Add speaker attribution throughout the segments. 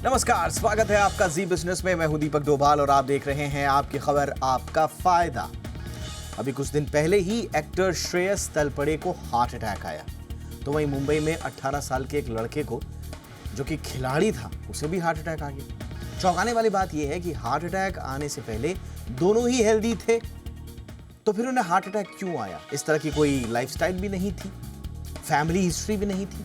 Speaker 1: नमस्कार, स्वागत है आपका जी बिजनेस में। मैं हूं दीपक डोभाल और आप देख रहे हैं आपकी खबर आपका फायदा। अभी कुछ दिन पहले ही एक्टर श्रेयस तलपड़े को हार्ट अटैक आया, तो वहीं मुंबई में 18 साल के एक लड़के को, जो कि खिलाड़ी था, उसे भी हार्ट अटैक आ गया। चौंकाने वाली बात यह है कि हार्ट अटैक आने से पहले दोनों ही हेल्दी थे, तो फिर उन्हें हार्ट अटैक क्यों आया? इस तरह की कोई लाइफस्टाइल भी नहीं थी, फैमिली हिस्ट्री भी नहीं थी।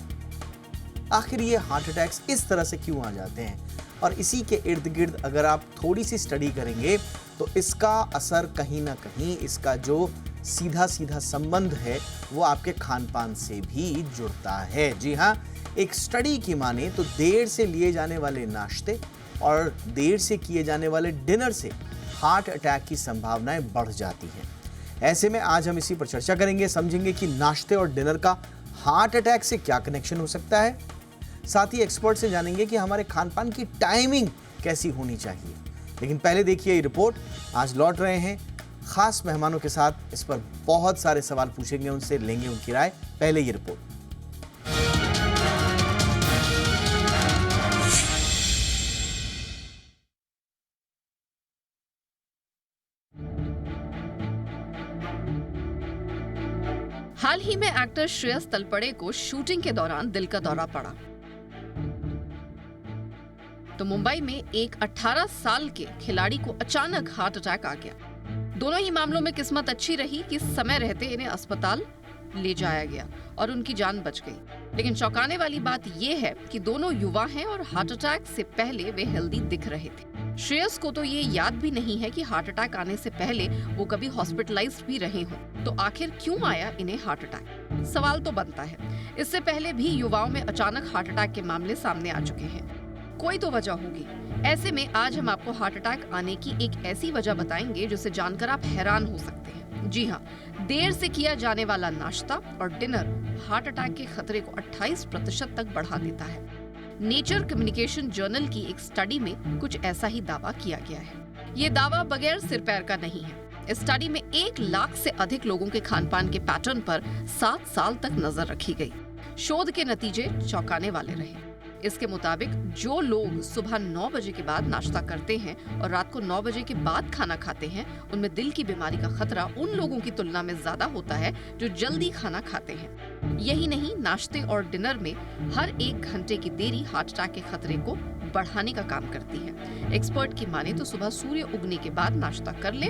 Speaker 1: आखिर ये हार्ट अटैक्स इस तरह से क्यों आ जाते हैं? और इसी के इर्द गिर्द अगर आप थोड़ी सी स्टडी करेंगे तो इसका असर कहीं ना कहीं, इसका जो सीधा सीधा संबंध है वो आपके खान पान से भी जुड़ता है। जी हाँ, एक स्टडी की माने तो देर से लिए जाने वाले नाश्ते और देर से किए जाने वाले डिनर से हार्ट अटैक की संभावनाएं बढ़ जाती हैं। ऐसे में आज हम इसी पर चर्चा करेंगे, समझेंगे कि नाश्ते और डिनर का हार्ट अटैक से क्या कनेक्शन हो सकता है। साथ ही एक्सपर्ट से जानेंगे कि हमारे खान पान की टाइमिंग कैसी होनी चाहिए। लेकिन पहले देखिए ये रिपोर्ट। आज लौट रहे हैं खास मेहमानों के साथ, इस पर बहुत सारे सवाल पूछेंगे उनसे, लेंगे उनकी राय। पहले ये रिपोर्ट।
Speaker 2: हाल ही में एक्टर श्रेयस तलपड़े को शूटिंग के दौरान दिल का दौरा पड़ा, तो मुंबई में एक 18 साल के खिलाड़ी को अचानक हार्ट अटैक आ गया। दोनों ही मामलों में किस्मत अच्छी रही कि समय रहते इन्हें अस्पताल ले जाया गया और उनकी जान बच गई। लेकिन चौंकाने वाली बात यह है कि दोनों युवा हैं और हार्ट अटैक से पहले वे हेल्दी दिख रहे थे। श्रेयस को तो ये याद भी नहीं है कि हार्ट अटैक आने से पहले वो कभी हॉस्पिटलाइज्ड भी रहे हों। तो आखिर क्यों आया इन्हें हार्ट अटैक? सवाल तो बनता है। इससे पहले भी युवाओं में अचानक हार्ट अटैक के मामले सामने आ चुके हैं। कोई तो वजह होगी। ऐसे में आज हम आपको हार्ट अटैक आने की एक ऐसी वजह बताएंगे जिसे जानकर आप हैरान हो सकते हैं। जी हाँ, देर से किया जाने वाला नाश्ता और डिनर हार्ट अटैक के खतरे को 28% तक बढ़ा देता है। नेचर कम्युनिकेशन जर्नल की एक स्टडी में कुछ ऐसा ही दावा किया गया है। ये दावा बगैर सिर पैर का नहीं है। इस स्टडी में 1 लाख से अधिक लोगों के खान पान के पैटर्न पर 7 साल तक नजर रखी गई। शोध के नतीजे चौंकाने वाले रहे। इसके मुताबिक जो लोग सुबह 9 बजे के बाद नाश्ता करते हैं और रात को 9 बजे के बाद खाना खाते हैं, उनमें दिल की बीमारी का खतरा उन लोगों की तुलना में ज्यादा होता है जो जल्दी खाना खाते हैं। यही नहीं, नाश्ते और डिनर में हर 1 घंटे की देरी हार्ट अटैक के खतरे को बढ़ाने का काम करती है। एक्सपर्ट की माने तो सुबह सूर्य उगने के बाद नाश्ता कर ले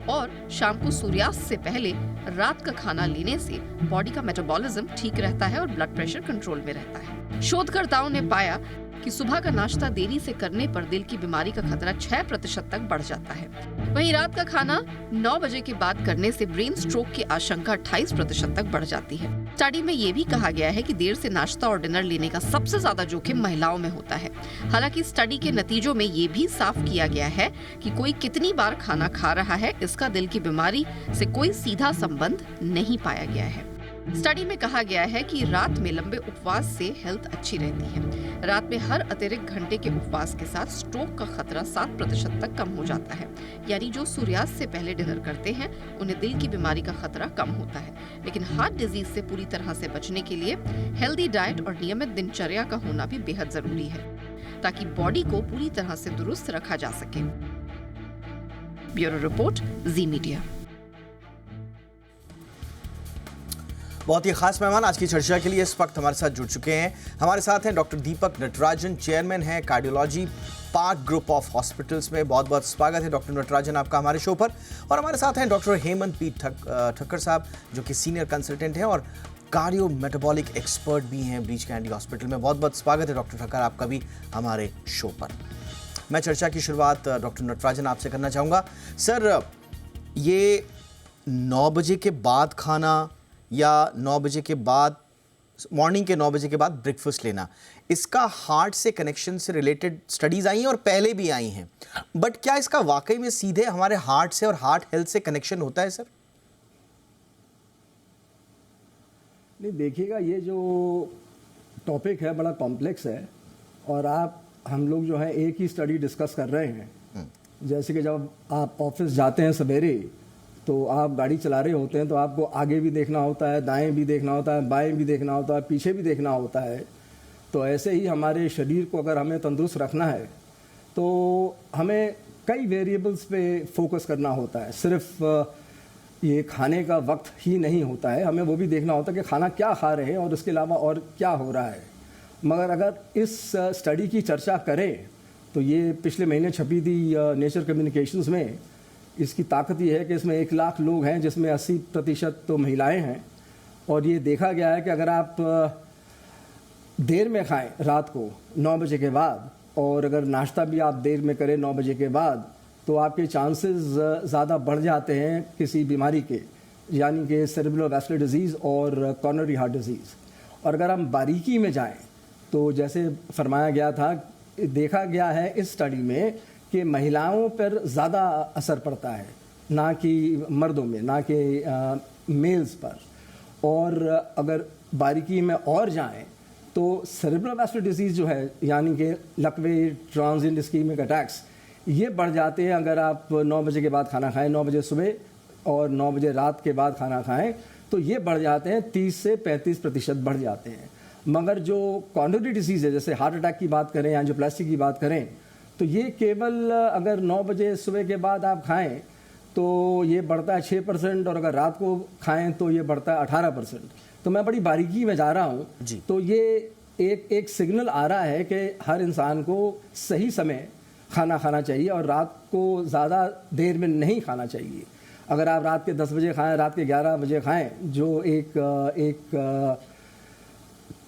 Speaker 2: और शाम को सूर्यास्त से पहले रात का खाना लेने से बॉडी का मेटाबॉलिज्म ठीक रहता है और ब्लड प्रेशर कंट्रोल में रहता है। शोधकर्ताओं ने पाया कि सुबह का नाश्ता देरी से करने पर दिल की बीमारी का खतरा 6% तक बढ़ जाता है। वहीं रात का खाना 9 बजे के बाद करने से ब्रेन स्ट्रोक की आशंका 28% तक बढ़ जाती है। स्टडी में ये भी कहा गया है कि देर से नाश्ता और डिनर लेने का सबसे ज्यादा जोखिम महिलाओं में होता है। हालांकि स्टडी के नतीजों में ये भी साफ किया गया है कि कोई कितनी बार खाना खा रहा है, इसका दिल की बीमारी से कोई सीधा संबंध नहीं पाया गया है। स्टडी में कहा गया है कि रात में लंबे उपवास से हेल्थ अच्छी रहती है। रात में हर अतिरिक्त घंटे के उपवास के साथ स्ट्रोक का खतरा 7% तक कम हो जाता है। यानी जो सूर्यास्त से पहले डिनर करते हैं उन्हें दिल की बीमारी का खतरा कम होता है। लेकिन हार्ट डिजीज से पूरी तरह से बचने के लिए हेल्दी डाइट और नियमित दिनचर्या का होना भी बेहद जरूरी है, ताकि बॉडी को पूरी तरह से दुरुस्त रखा जा सके। ब्यूरो रिपोर्ट, जी मीडिया।
Speaker 1: बहुत ही खास मेहमान आज की चर्चा के लिए इस वक्त हमारे साथ जुड़ चुके हैं। हमारे साथ हैं डॉक्टर दीपक नटराजन, चेयरमैन हैं cardiology park group of hospitals में। बहुत बहुत स्वागत है डॉक्टर नटराजन आपका हमारे शो पर। और हमारे साथ हैं डॉक्टर हेमंत पी ठक्कर साहब, जो कि सीनियर कंसल्टेंट हैं और कार्डियो मेटाबॉलिक एक्सपर्ट भी हैं ब्रीच कैंडी हॉस्पिटल में। बहुत बहुत स्वागत है डॉक्टर ठक्कर आपका भी हमारे शो पर। मैं चर्चा की शुरुआत डॉक्टर नटराजन आपसे करना चाहूँगा। सर, ये 9 बजे के बाद खाना या 9 बजे के बाद, मॉर्निंग के 9 बजे के बाद ब्रेकफास्ट लेना, इसका हार्ट से कनेक्शन से रिलेटेड स्टडीज़ आई हैं और पहले भी आई हैं, बट क्या इसका वाकई में सीधे हमारे हार्ट से और हार्ट हेल्थ से कनेक्शन होता है सर?
Speaker 3: नहीं, देखिएगा, ये जो टॉपिक है बड़ा कॉम्प्लेक्स है और हम लोग जो है एक ही स्टडी डिस्कस कर रहे हैं। जैसे कि जब आप ऑफिस जाते हैं सवेरे, तो आप गाड़ी चला रहे होते हैं तो आपको आगे भी देखना होता है, दाएं भी देखना होता है, बाएं भी देखना होता है, पीछे भी देखना होता है। तो ऐसे ही हमारे शरीर को अगर हमें तंदुरुस्त रखना है तो हमें कई वेरिएबल्स पे फोकस करना होता है। सिर्फ ये खाने का वक्त ही नहीं होता है, हमें वो भी देखना होता है कि खाना क्या खा रहे हैं और उसके अलावा और क्या हो रहा है। मगर अगर इस स्टडी की चर्चा करें तो ये पिछले महीने छपी थी नेचर कम्युनिकेशंस में। इसकी ताकत ये है कि इसमें 1 लाख लोग हैं जिसमें 80% तो महिलाएं हैं, और ये देखा गया है कि अगर आप देर में खाएं रात को 9 बजे के बाद, और अगर नाश्ता भी आप देर में करें 9 बजे के बाद, तो आपके चांसेस ज़्यादा बढ़ जाते हैं किसी बीमारी के, यानी कि सेरेब्रोवैस्कुलर डिजीज़ और कॉर्नरी हार्ट डिजीज़। और अगर हम बारीकी में जाएं तो जैसे फरमाया गया था, देखा गया है इस स्टडी में कि महिलाओं पर ज़्यादा असर पड़ता है, ना कि मर्दों में, ना कि मेल्स पर। और अगर बारीकी में और जाएं तो सेरेब्रोवैस्कुलर डिजीज़ जो है, यानी कि लकवे, ट्रांजिएंट इस्कीमिक अटैक्स, ये बढ़ जाते हैं अगर आप 9 बजे के बाद खाना खाएं, 9 बजे सुबह और 9 बजे रात के बाद खाना खाएं, तो ये बढ़ जाते हैं 30 से 35% बढ़ जाते हैं। मगर जो कॉर्नरी डिजीज़ है, जैसे हार्ट अटैक की बात करें, एंजियोप्लास्टी की बात करें, तो ये केवल अगर 9 बजे सुबह के बाद आप खाएं तो ये बढ़ता है 6%, और अगर रात को खाएं तो ये बढ़ता है 18%। तो मैं बड़ी बारीकी में जा रहा हूँ, तो ये एक सिग्नल आ रहा है कि हर इंसान को सही समय खाना खाना चाहिए और रात को ज़्यादा देर में नहीं खाना चाहिए। अगर आप रात के 10 बजे खाएं, रात के 11 बजे खाएं, जो एक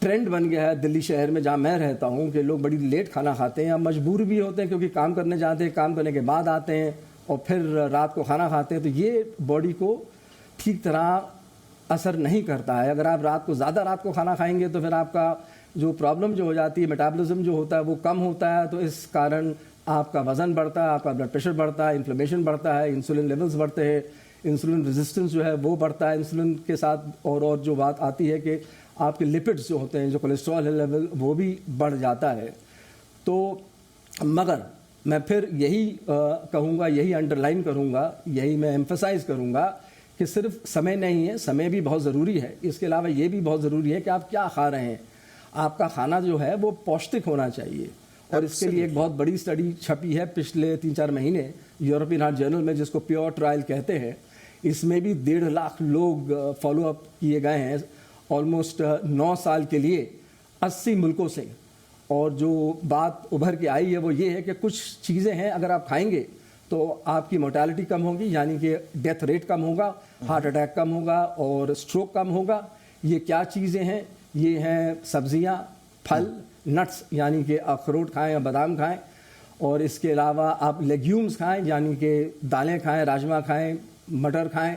Speaker 3: ट्रेंड बन गया है दिल्ली शहर में जहाँ मैं रहता हूँ कि लोग बड़ी लेट खाना खाते हैं, या मजबूर भी होते हैं क्योंकि काम करने जाते हैं, काम करने के बाद आते हैं और फिर रात को खाना खाते हैं, तो ये बॉडी को ठीक तरह असर नहीं करता है। अगर आप रात को खाना खाएंगे तो फिर आपका जो प्रॉब्लम जो हो जाती है, मेटाबॉलिज्म जो होता है वो कम होता है, तो इस कारण आपका वज़न बढ़ता है, आपका ब्लड प्रेशर बढ़ता है, इन्फ्लेमेशन बढ़ता है, इंसुलिन लेवल्स बढ़ते हैं, इंसुलिन रेजिस्टेंस जो है वो बढ़ता है। इंसुलिन के साथ और जो बात आती है कि आपके लिपिड्स जो होते हैं, जो कोलेस्ट्रॉल लेवल, वो भी बढ़ जाता है। तो मगर मैं फिर यही कहूँगा, यही अंडरलाइन करूँगा, यही मैं एम्फसाइज़ करूँगा कि सिर्फ समय नहीं है, समय भी बहुत ज़रूरी है, इसके अलावा ये भी बहुत ज़रूरी है कि आप क्या खा रहे हैं। आपका खाना जो है वो पौष्टिक होना चाहिए, और इसके लिए एक बहुत बड़ी स्टडी छपी है पिछले 3-4 महीने यूरोपियन हार्ट जर्नल में, जिसको प्योर ट्रायल कहते हैं। इसमें भी 1.5 लाख लोग फॉलोअप किए गए हैं ऑलमोस्ट 9 साल के लिए 80 मुल्कों से। और जो बात उभर के आई है वो ये है कि कुछ चीज़ें हैं अगर आप खाएंगे तो आपकी मोर्टेलिटी कम होगी, यानी कि डेथ रेट कम होगा, हार्ट अटैक कम होगा और स्ट्रोक कम होगा। ये क्या चीज़ें हैं? ये हैं सब्जियां, फल, नट्स, यानी कि अखरोट खाएं या बादाम खाएं, और इसके अलावा आप लेग्यूम्स खाएं, यानी कि दालें खाएं, राजमा खाएं, मटर खाएं,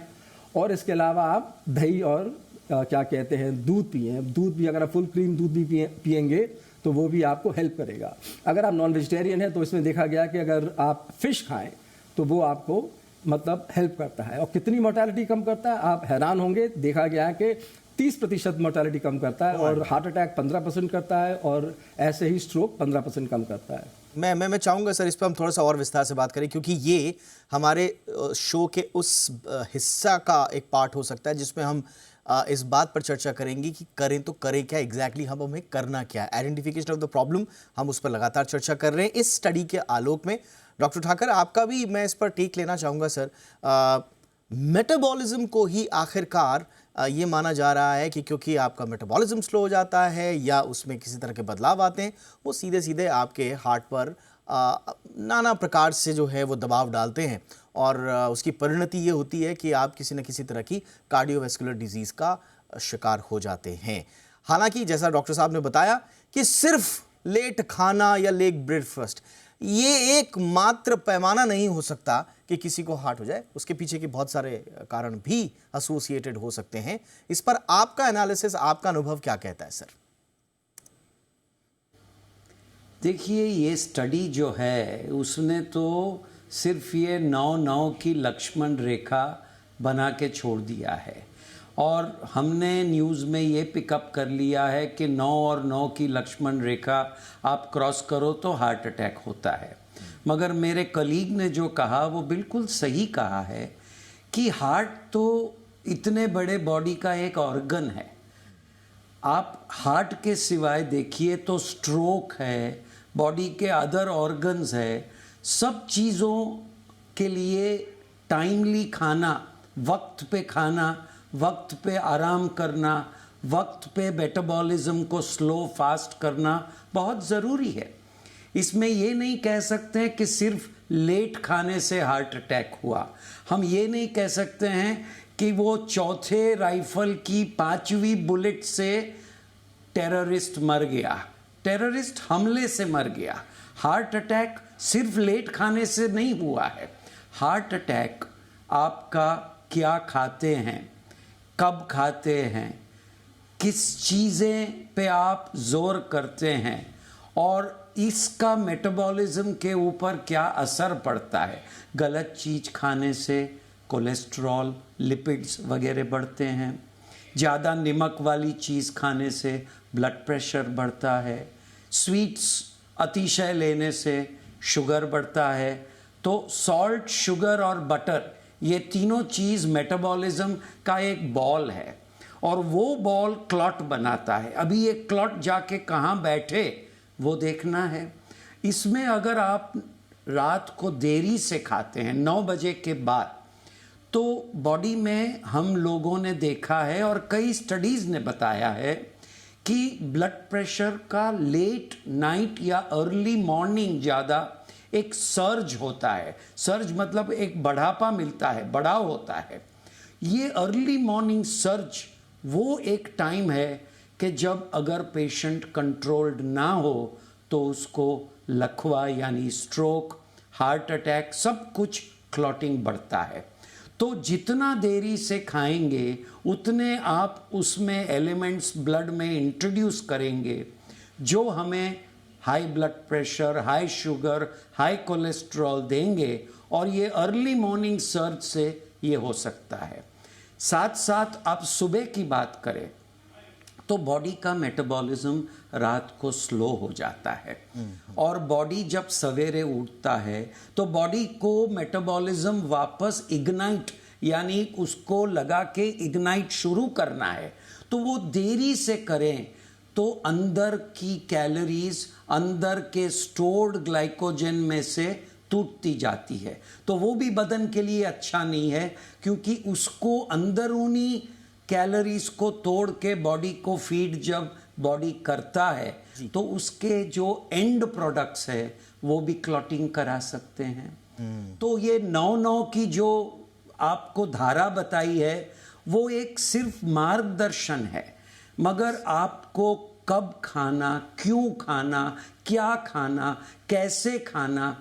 Speaker 3: और इसके अलावा आप दही और क्या कहते हैं दूध पिएं। दूध भी अगर आप फुल क्रीम दूध भी पिएंगे तो वो भी आपको हेल्प करेगा। अगर आप नॉन वेजिटेरियन हैं तो इसमें देखा गया कि अगर आप फिश खाएं तो वो आपको मतलब हेल्प करता है। और कितनी मोर्टेलिटी कम करता है आप हैरान होंगे, देखा गया है कि 30% मोर्टेलिटी कम करता है, और हार्ट अटैक 15% करता है, और ऐसे ही स्ट्रोक 15% कम करता है।
Speaker 1: मैं चाहूँगा सर इस पर हम थोड़ा सा और विस्तार से बात करें, क्योंकि ये हमारे शो के उस हिस्सा का एक पार्ट हो सकता है जिसमें हम इस बात पर चर्चा करेंगे कि करें तो करें क्या, एग्जैक्टली हमें करना क्या है। आइडेंटिफिकेशन ऑफ द प्रॉब्लम, हम उस पर लगातार चर्चा कर रहे हैं इस स्टडी के आलोक में। डॉक्टर ठाकर, आपका भी मैं इस पर टेक लेना चाहूँगा सर। मेटाबॉलिज्म को ही आखिरकार ये माना जा रहा है कि क्योंकि आपका मेटाबॉलिज्म स्लो हो जाता है या उसमें किसी तरह के बदलाव आते हैं, वो सीधे सीधे आपके हार्ट पर नाना प्रकार से जो है वो दबाव डालते हैं, और उसकी परिणति ये होती है कि आप किसी न किसी तरह की कार्डियोवैस्कुलर डिजीज़ का शिकार हो जाते हैं। हालांकि जैसा डॉक्टर साहब ने बताया कि सिर्फ लेट खाना या लेट ब्रेकफास्ट ये एक मात्र पैमाना नहीं हो सकता कि किसी को हार्ट हो जाए, उसके पीछे के बहुत सारे कारण भी एसोसिएटेड हो सकते हैं। इस पर आपका एनालिसिस, आपका अनुभव क्या कहता है सर?
Speaker 4: देखिए, ये स्टडी जो है उसने तो सिर्फ ये 9-9 की लक्ष्मण रेखा बना के छोड़ दिया है, और हमने न्यूज़ में ये पिकअप कर लिया है कि 9 और 9 की लक्ष्मण रेखा आप क्रॉस करो तो हार्ट अटैक होता है। मगर मेरे कलीग ने जो कहा वो बिल्कुल सही कहा है कि हार्ट तो इतने बड़े बॉडी का एक ऑर्गन है। आप हार्ट के सिवाय देखिए तो स्ट्रोक है, बॉडी के अदर ऑर्गन्स है, सब चीज़ों के लिए टाइमली खाना, वक्त पे खाना, वक्त पे आराम करना, वक्त पे मेटाबॉलिज्म को स्लो फास्ट करना बहुत ज़रूरी है। इसमें ये नहीं कह सकते हैं कि सिर्फ लेट खाने से हार्ट अटैक हुआ। हम ये नहीं कह सकते हैं कि वो चौथे राइफल की 5वीं बुलेट से टेररिस्ट मर गया, टेररिस्ट हमले से मर गया। हार्ट अटैक सिर्फ लेट खाने से नहीं हुआ है। हार्ट अटैक आपका क्या खाते हैं, कब खाते हैं, किस चीज़ें पे आप जोर करते हैं और इसका मेटाबॉलिज्म के ऊपर क्या असर पड़ता है। गलत चीज़ खाने से कोलेस्ट्रॉल, लिपिड्स वगैरह बढ़ते हैं। ज़्यादा नमक वाली चीज़ खाने से ब्लड प्रेशर बढ़ता है। स्वीट्स अतिशय लेने से शुगर बढ़ता है। तो सॉल्ट, शुगर और बटर, ये तीनों चीज़ मेटाबॉलिज्म का एक बॉल है और वो बॉल क्लॉट बनाता है। अभी ये क्लॉट जाके कहाँ बैठे वो देखना है। इसमें अगर आप रात को देरी से खाते हैं 9 बजे के बाद, तो बॉडी में हम लोगों ने देखा है और कई स्टडीज़ ने बताया है कि ब्लड प्रेशर का लेट नाइट या अर्ली मॉर्निंग ज़्यादा एक सर्ज होता है। सर्ज मतलब एक बढ़ापा मिलता है, बढ़ाव होता है। ये अर्ली मॉर्निंग सर्ज वो एक टाइम है कि जब अगर पेशेंट कंट्रोल्ड ना हो तो उसको लकवा यानी स्ट्रोक, हार्ट अटैक, सब कुछ क्लॉटिंग बढ़ता है। तो जितना देरी से खाएंगे उतने आप उसमें एलिमेंट्स ब्लड में इंट्रोड्यूस करेंगे जो हमें high blood pressure, high sugar, high cholesterol देंगे और ये अर्ली मॉर्निंग सर्ज से ये हो सकता है। साथ साथ आप सुबह की बात करें तो बॉडी का मेटाबॉलिज्म रात को स्लो हो जाता है और बॉडी जब सवेरे उठता है तो बॉडी को मेटाबॉलिज्म वापस इग्नाइट यानी उसको लगा के इग्नाइट शुरू करना है। तो वो देरी से करें तो अंदर की कैलोरीज, अंदर के स्टोर्ड ग्लाइकोजन में से टूटती जाती है। तो वो भी बदन के लिए अच्छा नहीं है क्योंकि उसको अंदरूनी कैलोरीज को तोड़ के बॉडी को फीड जब बॉडी करता है तो उसके जो एंड प्रोडक्ट्स है वो भी क्लॉटिंग करा सकते हैं। तो ये 9-9 की जो आपको धारा बताई है वो एक सिर्फ मार्गदर्शन है, मगर आपको कब खाना, क्यों खाना, क्या खाना, कैसे खाना,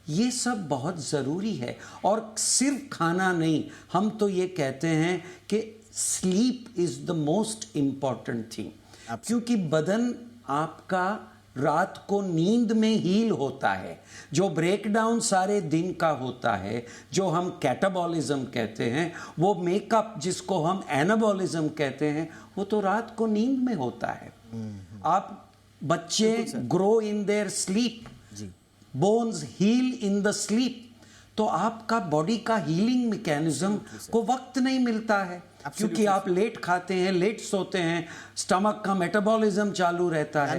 Speaker 4: ये सब बहुत ज़रूरी है। और सिर्फ खाना नहीं, हम तो ये कहते हैं कि sleep is the most important thing, क्योंकि बदन आपका रात को नींद में हील होता है। जो ब्रेकडाउन सारे दिन का होता है, जो हम कैटाबॉलिज्म कहते हैं, वो मेकअप जिसको हम एनाबॉलिज्म कहते हैं, वो तो रात को नींद में होता है। आप बच्चे grow in their sleep, bones heal in the sleep. तो आपका बॉडी का हीलिंग मैकेनिज्म को वक्त नहीं मिलता है क्योंकि आप लेट खाते हैं, लेट सोते हैं, स्टमक का मेटाबॉलिज्म चालू रहता है।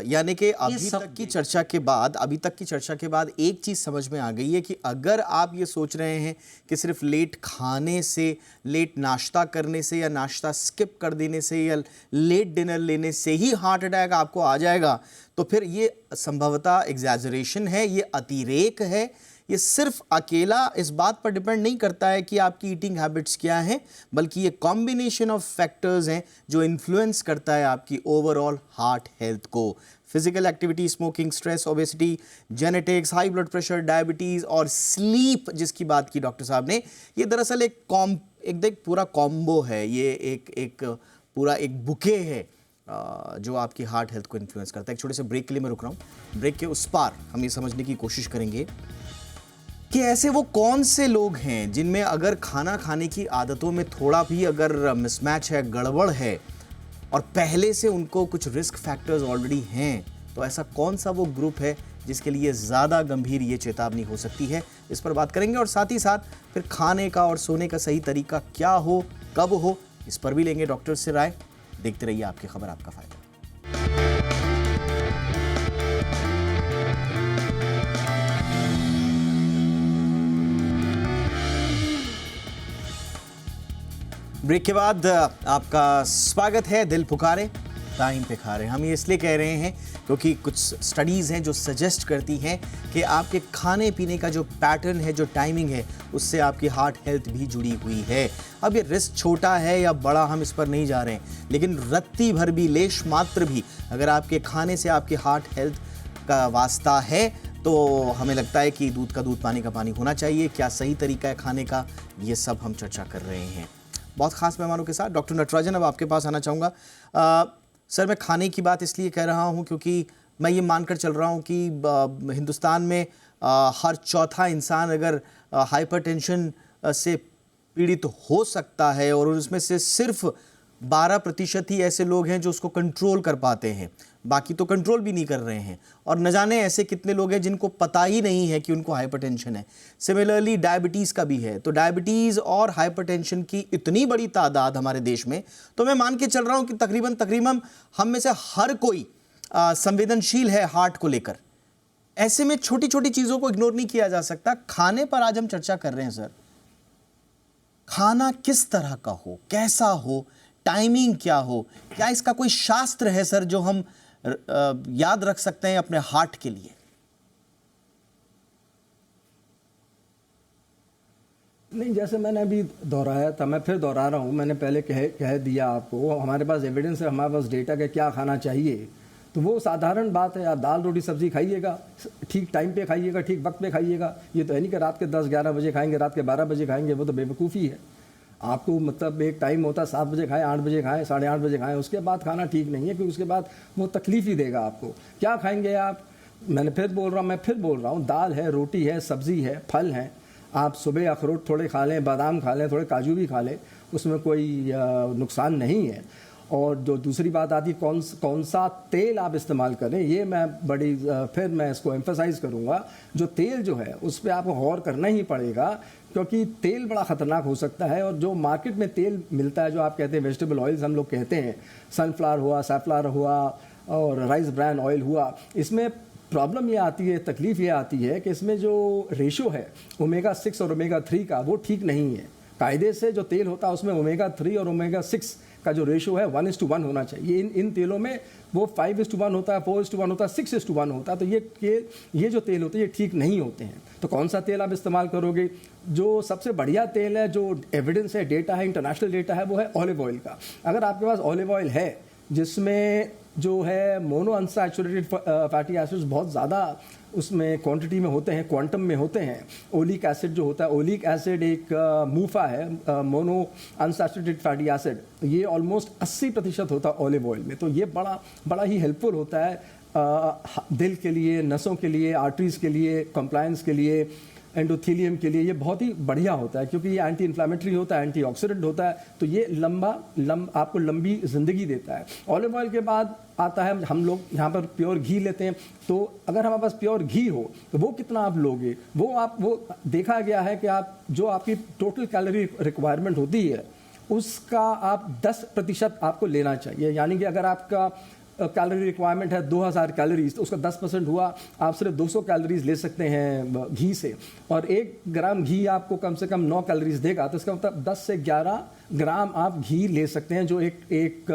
Speaker 1: यानी कि अभी तक की चर्चा के बाद एक चीज समझ में आ गई है कि अगर आप ये सोच रहे हैं कि सिर्फ लेट खाने से, लेट नाश्ता करने से या नाश्ता स्किप कर देने से या लेट डिनर लेने से ही हार्ट अटैक आपको आ जाएगा, तो फिर ये संभवतः एग्जैजरेशन है, ये अतिरेक है। ये सिर्फ अकेला इस बात पर डिपेंड नहीं करता है कि आपकी ईटिंग हैबिट्स क्या हैं, बल्कि ये कॉम्बिनेशन ऑफ फैक्टर्स हैं जो इन्फ्लुएंस करता है आपकी ओवरऑल हार्ट हेल्थ को। Physical activity, smoking, stress, obesity, genetics, high blood pressure, diabetes और स्लीप जिसकी बात की डॉक्टर साहब ने, ये दरअसल एक पूरा कॉम्बो है। ये एक पूरा एक बुके है जो आपकी हार्ट हेल्थ को इन्फ्लुएंस करता है। एक छोटे से ब्रेक के लिए मैं रुक रहा हूँ। ब्रेक के उस पार हम ये समझने की कोशिश करेंगे कि ऐसे वो कौन से लोग हैं जिनमें अगर खाना खाने की आदतों में थोड़ा भी अगर मिसमैच है, गड़बड़ है और पहले से उनको कुछ रिस्क फैक्टर्स ऑलरेडी हैं, तो ऐसा कौन सा वो ग्रुप है जिसके लिए ज़्यादा गंभीर ये चेतावनी हो सकती है, इस पर बात करेंगे। और साथ ही साथ फिर खाने का और सोने का सही तरीका क्या हो, कब हो, इस पर भी लेंगे डॉक्टर से राय। देखते रहिए आपकी खबर आपका फायदा। ब्रेक के बाद आपका स्वागत है। दिल पुकारे टाइम पे खा रहे हैं, हम ये इसलिए कह रहे हैं क्योंकि कुछ स्टडीज़ हैं जो सजेस्ट करती हैं कि आपके खाने पीने का जो पैटर्न है, जो टाइमिंग है, उससे आपकी हार्ट हेल्थ भी जुड़ी हुई है। अब ये रिस्क छोटा है या बड़ा, हम इस पर नहीं जा रहे हैं, लेकिन रत्ती भर भी, लेश मात्र भी अगर आपके खाने से आपकी हार्ट हेल्थ का वास्ता है तो हमें लगता है कि दूध का दूध, पानी का पानी होना चाहिए। क्या सही तरीका है खाने का, ये सब हम चर्चा कर रहे हैं बहुत खास मेहमानों के साथ। डॉक्टर नटराजन, अब आपके पास आना चाहूँगा। सर, मैं खाने की बात इसलिए कह रहा हूँ क्योंकि मैं ये मानकर चल रहा हूँ कि हिंदुस्तान में हर चौथा इंसान अगर हाइपरटेंशन से पीड़ित हो सकता है और उसमें से सिर्फ 12% ही ऐसे लोग हैं जो उसको कंट्रोल कर पाते हैं, बाकी तो कंट्रोल भी नहीं कर रहे हैं। और न जाने ऐसे कितने लोग हैं जिनको पता ही नहीं है कि उनको हाइपरटेंशन है। सिमिलरली डायबिटीज़ का भी है। तो डायबिटीज़ और हाइपरटेंशन की इतनी बड़ी तादाद हमारे देश में, तो मैं मान के चल रहा हूँ कि तकरीबन हम में से हर कोई संवेदनशील है हार्ट को लेकर। ऐसे में छोटी छोटी चीज़ों को इग्नोर नहीं किया जा सकता। खाने पर आज हम चर्चा कर रहे हैं सर। खाना किस तरह का हो, कैसा हो, टाइमिंग क्या हो, क्या इसका कोई शास्त्र है सर जो हम याद रख सकते हैं अपने हार्ट के लिए?
Speaker 3: नहीं, जैसे मैंने अभी दोहराया था, मैं फिर दोहरा रहा हूँ। मैंने पहले कह दिया आपको, हमारे पास एविडेंस है, हमारे पास डेटा के क्या खाना चाहिए। तो वो साधारण बात है, आप दाल रोटी सब्जी खाइएगा, ठीक टाइम पे खाइएगा, ठीक वक्त पे खाइएगा। ये तो है नहीं कि रात के 10-11 बजे खाएंगे, रात के 12 बजे खाएंगे, वो तो बेवकूफ़ी है। आपको मतलब एक टाइम होता है, 7 बजे खाएं, 8 बजे खाएं, 8:30 बजे खाएं, उसके बाद खाना ठीक नहीं है, क्योंकि उसके बाद वो तकलीफ ही देगा आपको। क्या खाएंगे आप? मैं फिर बोल रहा हूँ, दाल है, रोटी है, सब्जी है, फल है। आप सुबह अखरोट थोड़े खा लें, बादाम खा लें, थोड़े काजू भी खा लें, उसमें कोई नुकसान नहीं है। और जो दूसरी बात आती है कौन सा तेल आप इस्तेमाल करें, ये मैं फिर मैं इसको एम्फसाइज़ करूँगा। जो तेल जो है उस पर आपको गौर करना ही पड़ेगा, क्योंकि तेल बड़ा ख़तरनाक हो सकता है। और जो मार्केट में तेल मिलता है, जो आप कहते हैं वेजिटेबल ऑयल्स हम लोग कहते हैं, सनफ्लावर हुआ, सैफलावर हुआ और राइस ब्रान ऑयल हुआ, इसमें प्रॉब्लम ये आती है, तकलीफ़ ये आती है कि इसमें जो रेशो है ओमेगा 6 और ओमेगा 3 का, वो ठीक नहीं है। कायदे से जो तेल होता है उसमें ओमेगा 3 और ओमेगा 6 का जो रेशो है 1:1 होना चाहिए। इन तेलों में वो 5:1 होता है, 4:1 होता है, 6:1 होता है। तो ये जो तेल होते हैं ये ठीक नहीं होते हैं। तो कौन सा तेल आप इस्तेमाल करोगे? जो सबसे बढ़िया तेल है, जो एविडेंस है, डेटा है, इंटरनेशनल डेटा है, वो है ऑलिव ऑयल का। अगर आपके पास ऑलिव ऑयल है जिसमें जो है मोनो अनसैचुरेटेड फैटी एसिड्स बहुत ज़्यादा उसमें क्वांटिटी में होते हैं, क्वांटम में होते हैं। ओलिक एसिड जो होता है, ओलिक एसिड एक मूफा है, मोनो अनसैचुरेटेड फैटी एसिड, ये ऑलमोस्ट 80% होता है ऑलिव ऑयल में। तो ये बड़ा ही हेल्पफुल होता है दिल के लिए, नसों के लिए, आर्टरीज़ के लिए, कंप्लायंस के लिए, एंडोथेलियम के लिए। ये बहुत ही बढ़िया होता है क्योंकि ये एंटी इन्फ्लामेटरी होता है, एंटीऑक्सीडेंट होता है। तो ये आपको लंबी ज़िंदगी देता है। ऑलिव ऑयल के बाद आता है, हम लोग यहाँ पर प्योर घी लेते हैं। तो अगर हमारे पास प्योर घी हो तो वो कितना आप लोगे? वो देखा गया है कि आप जो आपकी टोटल कैलोरी रिक्वायरमेंट होती है उसका आप 10% आपको लेना चाहिए। यानी कि अगर आपका कैलोरी रिक्वायरमेंट है 2000 कैलोरीज, तो उसका 10% हुआ, आप सिर्फ 200 कैलोरीज ले सकते हैं घी से। और 1 ग्राम घी आपको कम से कम 9 कैलोरीज देगा। तो इसका मतलब 10 से 11 ग्राम आप घी ले सकते हैं, जो एक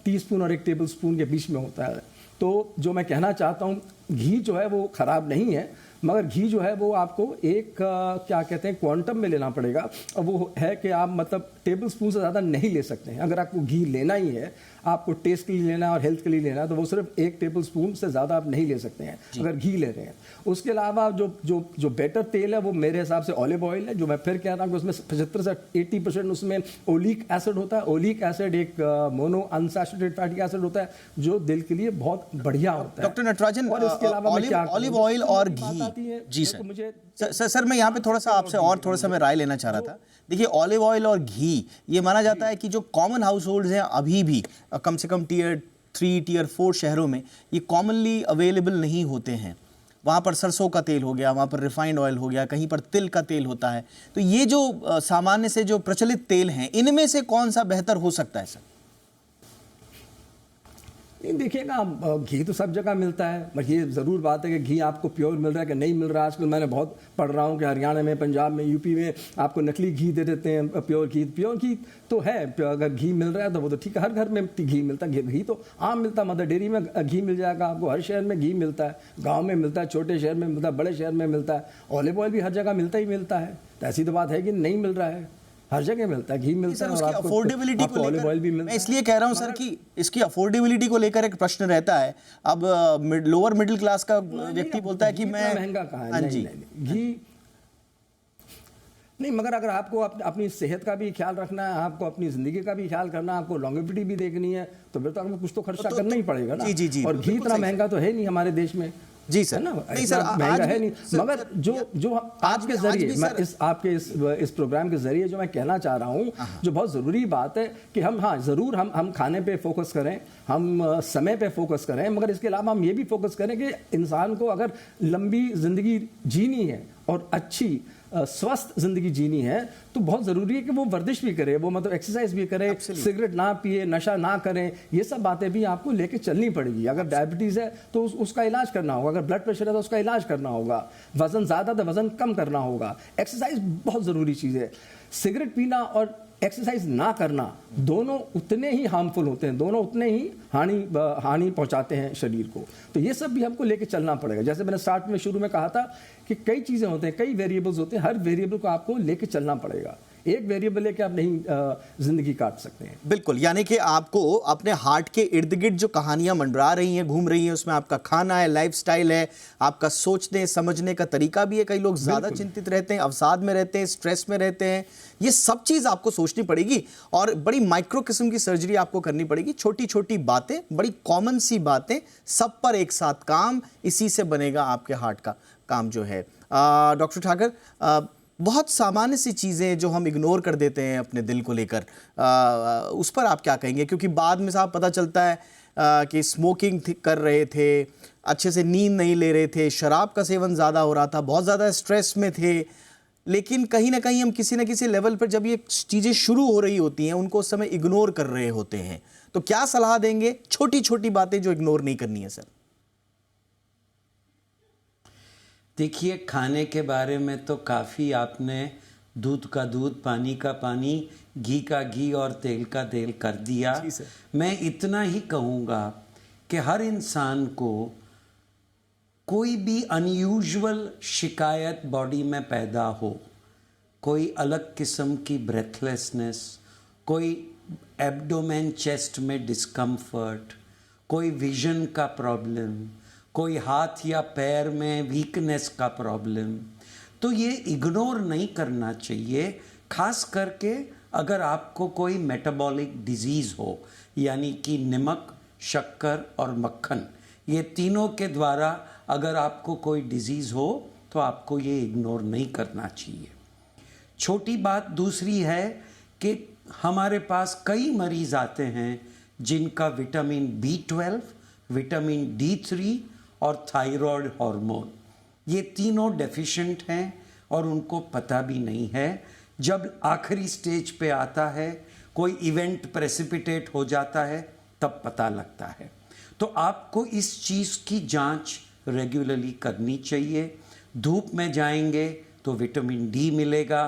Speaker 3: टीस्पून और 1 टेबल स्पून के बीच में होता है। तो जो मैं कहना चाहता हूँ, घी जो है वो ख़राब नहीं है, मगर घी जो है वो आपको एक क्या कहते हैं क्वांटम में लेना पड़ेगा। और वो है कि आप मतलब टेबल स्पून से ज़्यादा नहीं ले सकते हैं। अगर आपको घी लेना ही है, आपको टेस्ट के लिए लेना है और हेल्थ के लिए लेना है, तो वो सिर्फ 1 टेबल स्पून से ज़्यादा आप नहीं ले सकते हैं अगर घी ले रहे हैं। उसके अलावा जो बेटर तेल है वो मेरे हिसाब से ऑलिव ऑयल है, जो मैं फिर कह रहा हूँ कि उसमें 75 से 80% उसमें ओलिक एसिड होता है। ओलिक एसिड एक मोनो अनसैचुरेटेड फैटी एसिड होता है जो दिल के लिए बहुत बढ़िया होता है।
Speaker 1: डॉक्टर नटराजन,
Speaker 3: और इसके अलावा
Speaker 1: ऑलिव ऑयल और घी, जी सर मैं यहाँ पे थोड़ा सा आपसे और थोड़ा सा मैं राय लेना चाह रहा था। देखिए, ऑलिव ऑयल और घी, ये माना जाता है कि जो कॉमन हाउस होल्ड्स हैं अभी भी कम से कम टियर 3, टियर 4 शहरों में ये कॉमनली अवेलेबल नहीं होते हैं। वहाँ पर सरसों का तेल हो गया, वहाँ पर रिफाइंड ऑयल हो गया, कहीं पर तिल का तेल होता है। तो ये जो सामान्य से जो प्रचलित तेल हैं, इनमें से कौन सा बेहतर हो सकता है सर?
Speaker 3: नहीं देखिएगा, घी तो सब जगह मिलता है, बट ये ज़रूर बात है कि घी आपको प्योर मिल रहा है कि नहीं मिल रहा है। आजकल मैंने बहुत पढ़ रहा हूँ कि हरियाणा में, पंजाब में, यूपी में आपको नकली घी दे देते हैं। प्योर घी तो है, अगर घी मिल रहा है तो वो तो ठीक है, हर घर में घी मिलता है। घी तो आम मिलता है, मदर डेयरी में घी मिल जाएगा आपको, हर शहर में घी मिलता है, गाँव में मिलता है, छोटे शहर में मिलता है, बड़े शहर में मिलता है। ऑलिव ऑयल भी हर जगह मिलता ही मिलता है, तो ऐसी तो बात है कि नहीं मिल रहा है, हर जगह मिलता है, घी मिलता है। और आपको
Speaker 1: अफोर्डेबिलिटी को
Speaker 3: ऑलिव ऑयल भी
Speaker 1: लेकर
Speaker 3: मिलता
Speaker 1: मैं
Speaker 3: है।
Speaker 1: इसलिए कह रहा हूं सर कि इसकी अफोर्डेबिलिटी को लेकर एक प्रश्न रहता है। अब लोअर मिडिल क्लास का व्यक्ति बोलता है कि मैं
Speaker 3: महंगा कहाँ है।
Speaker 1: हाँ
Speaker 3: नहीं,
Speaker 1: जी,
Speaker 3: नहीं, घी नहीं, मगर अगर आपको अपनी सेहत का भी ख्याल रखना है, आपको अपनी जिंदगी का भी ख्याल करना है, आपको लॉन्गेविटी भी देखनी है, तो फिर तो आपको कुछ तो खर्चा करना ही पड़ेगा ना।
Speaker 1: जी,
Speaker 3: और घी इतना महंगा तो है नहीं हमारे देश में,
Speaker 1: जी सर।
Speaker 3: है ना,
Speaker 1: नहीं सर,
Speaker 3: महंगा है नहीं। मगर जो आपके जरिए मैं आपके इस प्रोग्राम के जरिए जो मैं कहना चाह रहा हूँ, जो बहुत ज़रूरी बात है कि हम ज़रूर हम खाने पे फोकस करें, हम समय पे फोकस करें, मगर इसके अलावा हम ये भी फोकस करें कि इंसान को अगर लंबी ज़िंदगी जीनी है और अच्छी स्वस्थ जिंदगी जीनी है, तो बहुत ज़रूरी है कि वो वर्जिश भी करे, वो मतलब एक्सरसाइज भी करे, सिगरेट ना पिए, नशा ना करें। ये सब बातें भी आपको लेके चलनी पड़ेगी। अगर डायबिटीज़ है तो उसका इलाज करना होगा, अगर ब्लड प्रेशर है तो उसका इलाज करना होगा, वज़न ज़्यादा तो वज़न कम करना होगा। एक्सरसाइज बहुत ज़रूरी चीज़ है। सिगरेट पीना और एक्सरसाइज ना करना दोनों उतने ही हार्मफुल होते हैं, दोनों उतने ही हानि पहुंचाते हैं शरीर को। तो ये सब भी हमको लेके चलना पड़ेगा। जैसे मैंने स्टार्ट में शुरू में कहा था कि कई चीज़ें होते हैं, कई वेरिएबल्स होते हैं, हर वेरिएबल को आपको लेके चलना पड़ेगा। एक वेरिएबल लेके आप नहीं जिंदगी काट सकते हैं।
Speaker 1: बिल्कुल, यानी कि आपको अपने हार्ट के इर्द गिर्द जो कहानियां मंडरा रही हैं, घूम रही हैं, उसमें आपका खाना है, लाइफस्टाइल है, आपका सोचने समझने का तरीका भी है। कई लोग ज्यादा चिंतित रहते हैं, अवसाद में रहते हैं, स्ट्रेस में रहते हैं। ये सब चीज आपको सोचनी पड़ेगी और बड़ी माइक्रो किस्म की सर्जरी आपको करनी पड़ेगी। छोटी छोटी बातें, बड़ी कॉमन सी बातें, सब पर एक साथ काम, इसी से बनेगा आपके हार्ट का काम जो है। डॉक्टर ठाकर, बहुत सामान्य सी चीज़ें जो हम इग्नोर कर देते हैं अपने दिल को लेकर, उस पर आप क्या कहेंगे? क्योंकि बाद में साहब पता चलता है कि स्मोकिंग कर रहे थे, अच्छे से नींद नहीं ले रहे थे, शराब का सेवन ज़्यादा हो रहा था, बहुत ज़्यादा स्ट्रेस में थे, लेकिन कहीं ना कहीं हम किसी न किसी लेवल पर जब ये चीज़ें शुरू हो रही होती हैं, उनको उस समय इग्नोर कर रहे होते हैं। तो क्या सलाह देंगे छोटी छोटी बातें जो इग्नोर नहीं करनी है सर?
Speaker 4: देखिए, खाने के बारे में तो काफ़ी आपने दूध का दूध, पानी का पानी, घी का घी और तेल का तेल कर दिया। मैं इतना ही कहूँगा कि हर इंसान को कोई भी अनयूजुअल शिकायत बॉडी में पैदा हो, कोई अलग किस्म की ब्रेथलेसनेस, कोई एब्डोमेन चेस्ट में डिस्कम्फर्ट, कोई विजन का प्रॉब्लम, कोई हाथ या पैर में वीकनेस का प्रॉब्लम, तो ये इग्नोर नहीं करना चाहिए। खास करके अगर आपको कोई मेटाबॉलिक डिजीज़ हो, यानी कि नमक, शक्कर और मक्खन, ये तीनों के द्वारा अगर आपको कोई डिजीज़ हो तो आपको ये इग्नोर नहीं करना चाहिए। छोटी बात दूसरी है कि हमारे पास कई मरीज़ आते हैं जिनका विटामिन B12, विटामिन D3 और थायराइड हार्मोन, ये तीनों डेफिशिएंट हैं और उनको पता भी नहीं है। जब आखिरी स्टेज पे आता है, कोई इवेंट प्रेसिपिटेट हो जाता है, तब पता लगता है। तो आपको इस चीज़ की जांच रेगुलरली करनी चाहिए। धूप में जाएंगे तो विटामिन डी मिलेगा।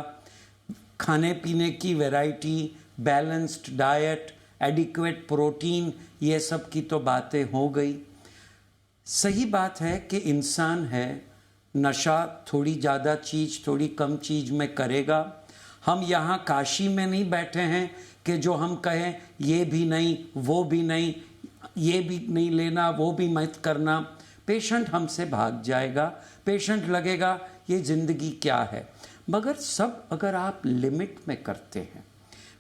Speaker 4: खाने पीने की variety, balanced diet, adequate protein, ये सब की तो बातें हो गई। सही बात है कि इंसान है, नशा थोड़ी ज़्यादा चीज़, थोड़ी कम चीज़ में करेगा। हम यहाँ काशी में नहीं बैठे हैं कि जो हम कहें ये भी नहीं, वो भी नहीं, ये भी नहीं लेना, वो भी मत करना। पेशेंट हमसे भाग जाएगा, पेशेंट लगेगा ये ज़िंदगी क्या है। मगर सब अगर आप लिमिट में करते हैं,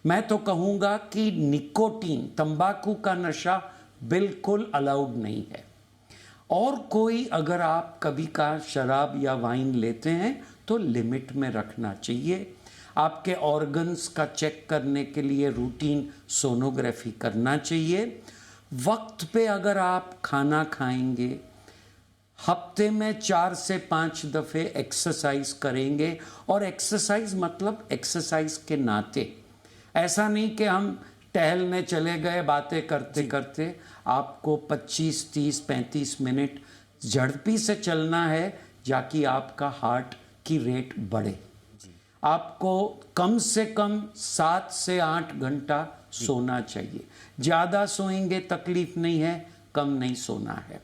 Speaker 4: मैं तो कहूँगा कि निकोटीन, तंबाकू का नशा बिल्कुल अलाउड नहीं है। और कोई अगर आप कभी का शराब या वाइन लेते हैं तो लिमिट में रखना चाहिए। आपके ऑर्गन्स का चेक करने के लिए रूटीन सोनोग्राफी करना चाहिए। वक्त पे अगर आप खाना खाएंगे, हफ्ते में 4 से 5 दफ़े एक्सरसाइज करेंगे, और एक्सरसाइज मतलब एक्सरसाइज के नाते, ऐसा नहीं कि हम टहलने चले गए बातें करते करते, आपको 25, 30, 35 मिनट झड़पी से चलना है, जाकि आपका हार्ट की रेट बढ़े। आपको कम से कम 7 से 8 घंटा सोना चाहिए। ज़्यादा सोएंगे तकलीफ नहीं है, कम नहीं सोना है।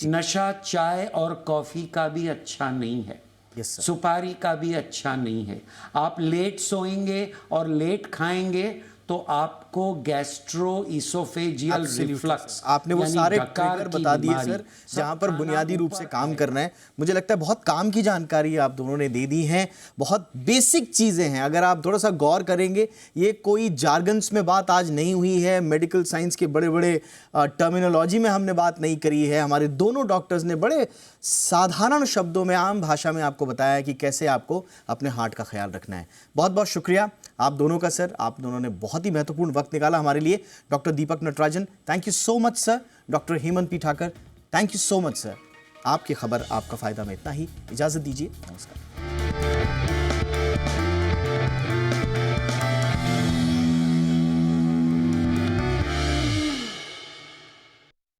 Speaker 4: नशा चाय और कॉफ़ी का भी अच्छा नहीं है, सुपारी का भी अच्छा नहीं है। आप लेट सोएंगे और लेट खाएंगे तो आपको गैस्ट्रो इसोफेजियल रिफ्लक्स,
Speaker 1: आपने वो सारे ट्रिगर बता दिए सर, जहां पर बुनियादी रूप से काम करना है। मुझे लगता है बहुत काम की जानकारी आप दोनों ने दे दी है, बहुत बेसिक चीजें हैं। अगर आप थोड़ा सा गौर करेंगे, ये कोई जार्गन्स में बात आज नहीं हुई है, मेडिकल साइंस के बड़े बड़े टर्मिनोलॉजी में हमने बात नहीं करी है। हमारे दोनों डॉक्टर्स ने बड़े साधारण शब्दों में, आम भाषा में आपको बताया है कि कैसे आपको अपने हार्ट का ख्याल रखना है। बहुत बहुत शुक्रिया आप दोनों का सर, आप दोनों ने बहुत ही महत्वपूर्ण वक्त निकाला हमारे लिए। Doctor Deepak Natarajan, thank you so much sir. Doctor Hemant P Thakar, thank you so much sir. आपकी खबर आपका फायदा में इतना ही, इजाजत दीजिए, नमस्कार।